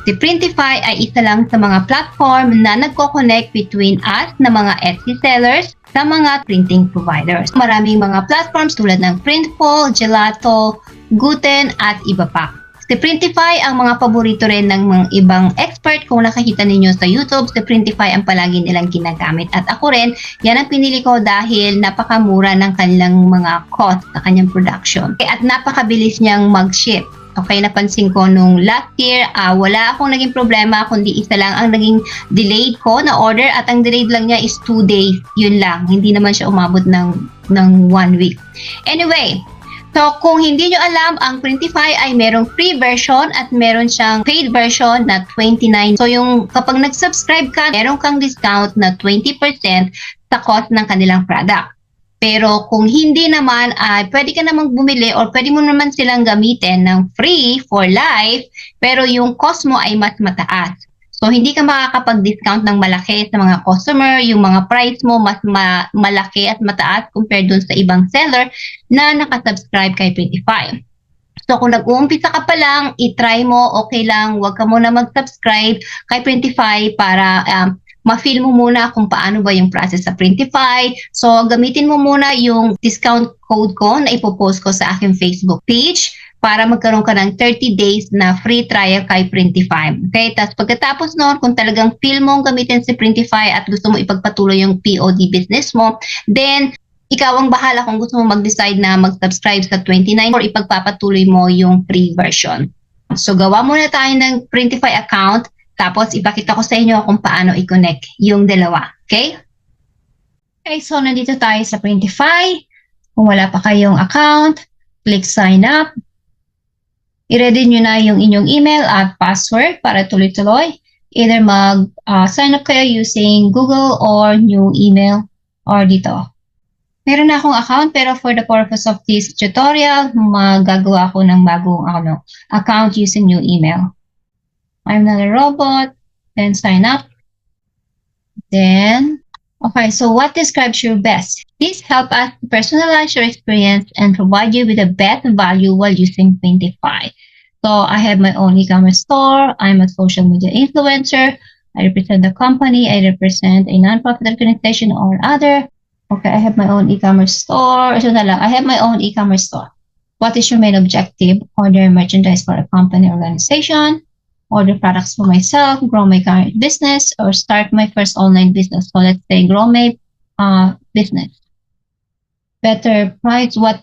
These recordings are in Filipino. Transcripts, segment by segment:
Si Printify ay isa lang sa mga platform na nagko-connect between us na mga Etsy sellers sa mga printing providers. Maraming mga platforms tulad ng Printful, Gelato, Guten at iba pa. Si Printify ang mga paborito rin ng mga ibang expert. Kung nakakita ninyo sa YouTube, si Printify ang palagi nilang ginagamit. At ako rin, yan ang pinili ko dahil napakamura ng kanilang mga cost sa kanyang production. At napakabilis niyang mag-ship. Okay, napansin ko nung last year, wala akong naging problema, kundi isa lang ang naging delayed ko na order at ang delayed lang niya is 2 days. Yun lang, hindi naman siya umabot ng 1 week. Anyway, so kung hindi nyo alam, ang Printify ay merong free version at meron siyang paid version na $29. So yung kapag nag-subscribe ka, meron kang discount na 20% sa cost ng kanilang product. Pero kung hindi naman, pwede ka namang bumili or pwede mo naman silang gamitin ng free for life, pero yung cost mo ay mas mataas. So, hindi ka makakapag-discount ng malaki sa mga customer, yung mga price mo mas malaki at mataas compared dun sa ibang seller na nakasubscribe kay Printify. So, kung nag-uumpisa ka pa lang, itry mo, okay lang, huwag ka muna mag-subscribe kay Printify para ma-feel mo muna kung paano ba yung process sa Printify. So, gamitin mo muna yung discount code ko na ipopost ko sa aking Facebook page para magkaroon ka ng 30 days na free trial kay Printify. Okay? Tapos pagkatapos noon, kung talagang feel mong gamitin si Printify at gusto mo ipagpatuloy yung POD business mo, then ikaw ang bahala kung gusto mo mag-decide na mag-subscribe sa 29 or ipagpapatuloy mo yung free version. So, gawa muna tayo ng Printify account. Tapos, ipakita ko sa inyo kung paano i-connect yung dalawa. Okay? Okay, so nandito tayo sa Printify. Kung wala pa kayong account, click sign up. I-ready nyo na yung inyong email at password para tuloy-tuloy. Either mag-sign up kayo using Google or new email or dito. Meron na akong account pero for the purpose of this tutorial, magagawa ako ng bagong account using new email. I'm not a robot, then sign up. Then, okay, so what describes you best? Please help us personalize your experience and provide you with the best value while using Printify. So, I have my own e-commerce store. I'm a social media influencer. I represent the company. I represent a non-profit organization or other. Okay, I have my own e-commerce store. So, I have my own e-commerce store. What is your main objective? Order merchandise for a company or organization. Order products for myself, grow my current business, or start my first online business. So let's say grow my business. Better price. What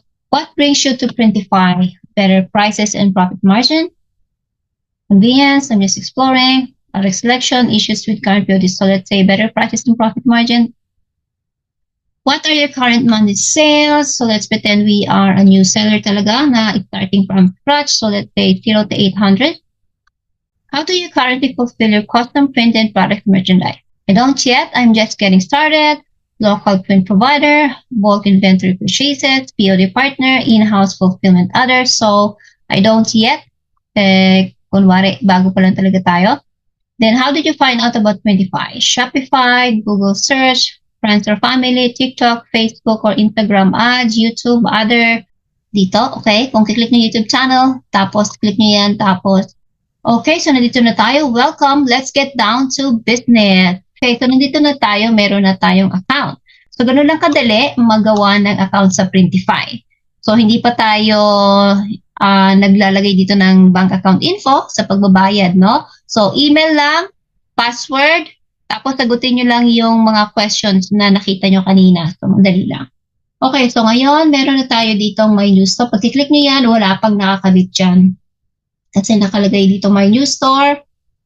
brings you to Printify? Better prices and profit margin. Convenience. I'm just exploring. Product selection. Issues with current POD. So let's say better prices and profit margin. What are your current monthly sales? So let's pretend we are a new seller talaga na starting from scratch. So let's say 0 to 800. How do you currently fulfill your custom printed product merchandise? I don't yet. I'm just getting started. Local print provider, bulk inventory purchases, POD partner, in-house fulfillment others. So, I don't yet. Kunwari, bago pa lang talaga tayo. Then, how did you find out about Printify? Shopify, Google search, friends or family, TikTok, Facebook or Instagram ads, YouTube, other. Dito, okay? Kung kiklik nyo YouTube channel, tapos click nyo yan, tapos okay, so nandito na tayo. Welcome. Let's get down to business. Okay, so nandito na tayo. Meron na tayong account. So, ganun lang kadali magawa ng account sa Printify. So, hindi pa tayo naglalagay dito ng bank account info sa pagbabayad, no? So, email lang, password, tapos sagutin nyo lang yung mga questions na nakita nyo kanina. So, madali lang. Okay, so ngayon, meron na tayo ditong my new store. Pag i-click nyo yan, wala pang nakakabit dyan. Kasi nakalagay dito my new store,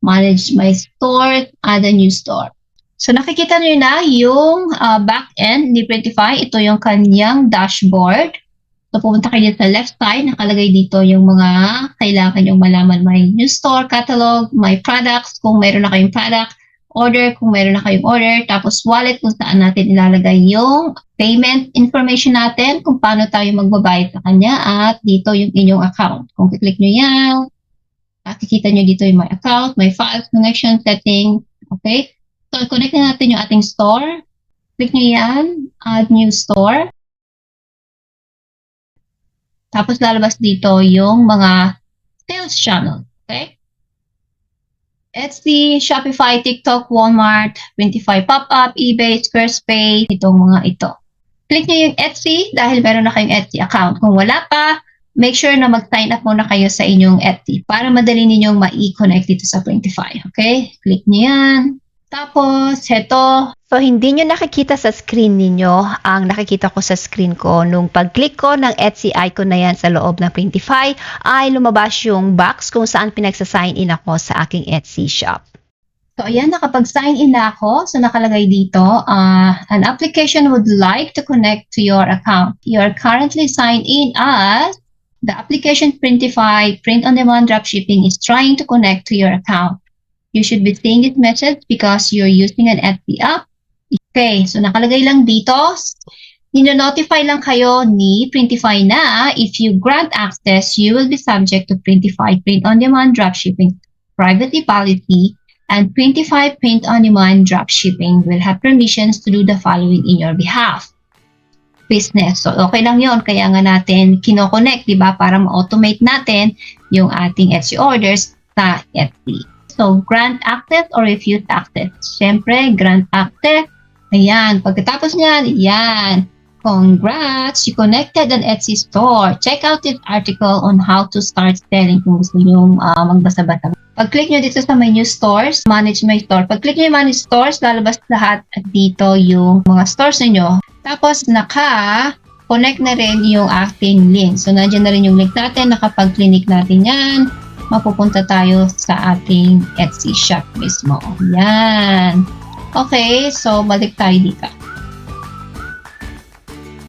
manage my store, add a new store. So nakikita nyo na yung back-end ni Printify. Ito yung kanyang dashboard. So pupunta kayo sa left side, nakalagay dito yung mga kailangan yung malaman. My new store, catalog, my products, kung meron na kayong product, order, kung meron na kayong order, tapos wallet kung saan natin ilalagay yung payment information natin, kung paano tayo magbabayad sa kanya, at dito yung inyong account. Kung kiklik nyo yan, makikita nyo dito yung my account, my files, connection, setting. Okay? So, connect na natin yung ating store. Click nyo yan, add new store. Tapos lalabas dito yung mga sales channel. Okay? Etsy, Shopify, TikTok, Walmart, Printify Pop-Up, eBay, Squarespace, itong mga ito. Click nyo yung Etsy dahil meron na kayong Etsy account. Kung wala pa, make sure na mag-sign up muna kayo sa inyong Etsy para madali ninyong ma-connect dito sa Printify. Okay? Click nyo yan. Tapos, heto. So, hindi nyo nakikita sa screen ninyo. Ang nakikita ko sa screen ko, nung pag-click ko ng Etsy icon na yan sa loob ng Printify, ay lumabas yung box kung saan pinagsasign in ako sa aking Etsy shop. So, ayan, nakapag-sign in na ako. So, nakalagay dito, an application would like to connect to your account. You're currently signed in as the application Printify Print-on-Demand Dropshipping is trying to connect to your account. You should be seeing this message because you're using an Etsy app. Okay, so nakalagay lang dito, nino-notify lang kayo ni Printify na if you grant access, you will be subject to Printify Print-on-Demand Dropshipping privacy policy, and Printify Print-on-Demand Dropshipping will have permissions to do the following in your behalf. Business. So, okay lang yon, kaya nga natin kino-connect, di ba, para ma-automate natin yung ating Etsy orders sa Etsy. So, grant access or refuse access. Siyempre, grant access. Ayan. Pagkatapos niyan, ayan. Congrats! You connected an Etsy store. Check out this article on how to start selling kung gusto nyo magbasa-basa. Pag-click nyo dito sa menu stores, manage my store. Pag-click nyo yung manage stores, lalabas lahat at dito yung mga stores ninyo. Tapos, naka-connect na rin yung ating link. So, nandiyan na rin yung link natin. Nakapag-click natin yan, mapupunta tayo sa ating Etsy shop mismo. Yan. Okay, so balik tayo dito.